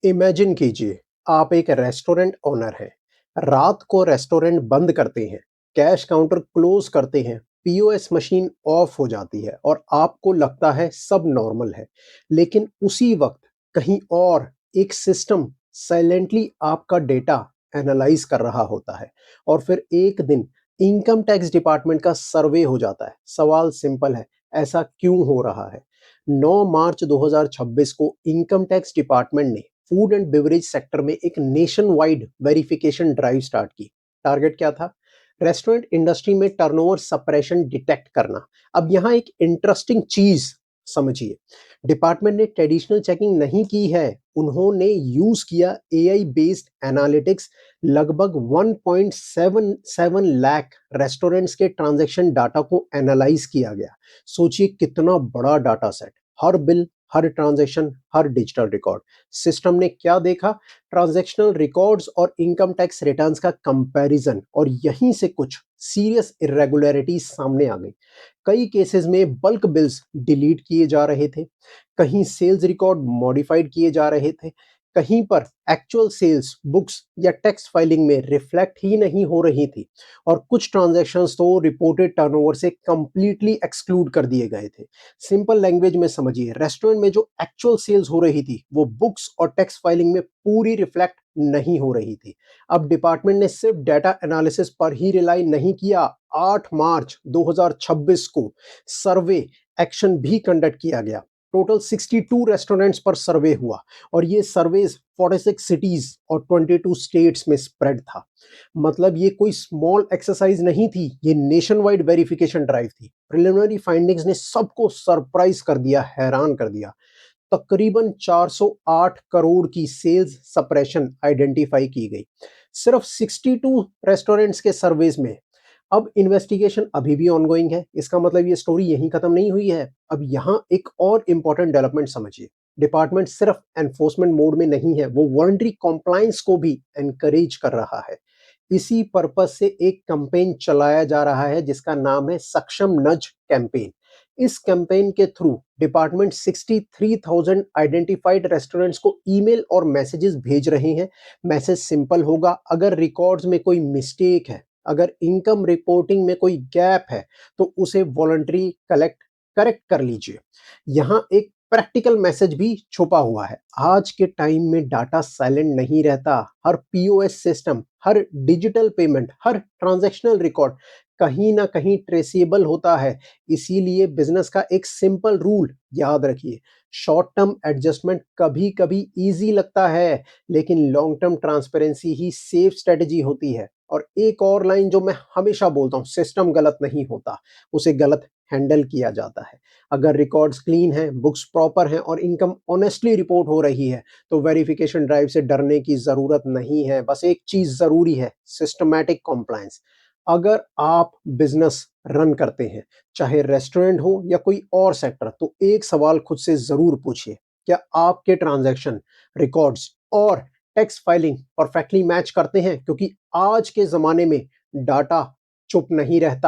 Imagine कीजिए, आप एक रेस्टोरेंट ओनर हैं। रात को रेस्टोरेंट बंद करते हैं, कैश काउंटर क्लोज करते हैं, पीओएस मशीन ऑफ हो जाती है और आपको लगता है सब नॉर्मल है। लेकिन उसी वक्त कहीं और एक सिस्टम साइलेंटली आपका डेटा एनालाइज कर रहा होता है और फिर एक दिन इनकम टैक्स डिपार्टमेंट का सर्वे हो जाता है। सवाल सिंपल है, ऐसा क्यों हो रहा है? 9 मार्च 2026 को इनकम टैक्स डिपार्टमेंट ने फूड एंड बेवरेज सेक्टर में एक nation wide verification drive start की। टारगेट क्या था? रेस्टोरेंट इंडस्ट्री में टर्नओवर सप्रेशन डिटेक्ट करना। अब यहाँ एक इंटरेस्टिंग चीज समझिए, डिपार्टमेंट ने ट्रेडिशनल चेकिंग नहीं की है, उन्होंने यूज किया एआई बेस्ड एनालिटिक्स। लगभग 1.77 लाख रेस्टोरेंट्स के ट्रांजैक्शन डाटा को एनालाइज किया गया। सोचिए कितना बड़ा डाटा सेट। हर बिल, हर ट्रांजैक्शन, हर डिजिटल रिकॉर्ड। सिस्टम ने क्या देखा? ट्रांजैक्शनल रिकॉर्ड्स और इनकम टैक्स रिटर्न्स का कंपैरिजन, और यहीं से कुछ सीरियस इरेगुलरिटीज सामने आ गई। कई केसेस में बल्क बिल्स डिलीट किए जा रहे थे, कहीं सेल्स रिकॉर्ड मॉडिफाइड किए जा रहे थे, कहीं पर एक्चुअल सेल्स बुक्स या टैक्स फाइलिंग में रिफ्लेक्ट ही नहीं हो रही थी, और कुछ ट्रांजैक्शंस तो रिपोर्टेड टर्नओवर से कंप्लीटली एक्सक्लूड कर दिए गए थे। सिंपल लैंग्वेज में समझिए, रेस्टोरेंट में जो एक्चुअल सेल्स हो रही थी वो बुक्स और टैक्स फाइलिंग में पूरी रिफ्लेक्ट नहीं हो रही थी। अब डिपार्टमेंट ने सिर्फ डाटा एनालिसिस पर ही रिलाई नहीं किया। 8 मार्च 2026 को सर्वे एक्शन भी कंडक्ट किया गया। टोटल 62 रेस्टोरेंट्स पर सर्वे हुआ और ये सर्वेज 46 सिटीज और 22 स्टेट्स में स्प्रेड था। मतलब ये कोई स्मॉल एक्सरसाइज नहीं थी, ये नेशन वाइड वेरिफिकेशन ड्राइव थी। प्रिलिमिनरी फाइंडिंग्स ने सबको सरप्राइज कर दिया, हैरान कर दिया। तकरीबन 408 करोड़ की सेल्स सप्रेशन आइडेंटिफाई की गई सिर्फ 62 रेस्टोरेंट्स के सर्वेज में। अब इन्वेस्टिगेशन अभी भी ऑनगोइंग है, इसका मतलब ये स्टोरी यहीं खत्म नहीं हुई है। अब यहाँ एक और इंपॉर्टेंट डेवलपमेंट समझिए, डिपार्टमेंट सिर्फ एनफोर्समेंट मोड में नहीं है, वो वॉलंटरी कॉम्प्लायंस को भी एनकरेज कर रहा है। इसी पर्पस से एक कैंपेन चलाया जा रहा है जिसका नाम है सक्षम नज कैंपेन। इस कैंपेन के थ्रू डिपार्टमेंट 63,000 आइडेंटिफाइड रेस्टोरेंट्स को ईमेल और मैसेजेस भेज रहे हैं। मैसेज सिंपल होगा, अगर रिकॉर्ड्स में कोई मिस्टेक है, अगर इनकम रिपोर्टिंग में कोई गैप है, तो उसे वॉलंटरी करेक्ट कर लीजिए। यहाँ एक प्रैक्टिकल मैसेज भी छुपा हुआ है। आज के टाइम में डाटा साइलेंट नहीं रहता। हर पीओएस सिस्टम, हर डिजिटल पेमेंट, हर ट्रांजैक्शनल रिकॉर्ड कहीं ना कहीं ट्रेसेबल होता है। इसीलिए बिजनेस का एक सिंपल रूल याद रखिए, शॉर्ट टर्म एडजस्टमेंट कभी कभी इजी लगता है, लेकिन लॉन्ग टर्म ट्रांसपेरेंसी ही सेफ स्ट्रेटजी होती है। और एक और लाइन जो मैं हमेशा बोलता हूँ, सिस्टम गलत नहीं होता, उसे गलत हैंडल किया जाता है। अगर रिकॉर्ड्स क्लीन हैं, बुक्स प्रॉपर हैं और इनकम ऑनेस्टली रिपोर्ट हो रही है, तो वेरिफिकेशन ड्राइव से डरने की जरूरत नहीं है। बस एक चीज जरूरी है, सिस्टमैटिक कॉम्प्लायंस। अगर आप बिजनेस रन करते हैं, चाहे रेस्टोरेंट हो या कोई और सेक्टर, तो एक सवाल खुद से जरूर पूछिए, क्या आपके ट्रांजैक्शन रिकॉर्ड्स और टैक्स फाइलिंग परफेक्टली मैच करते हैं? क्योंकि आज के जमाने में डाटा चुप नहीं रहता।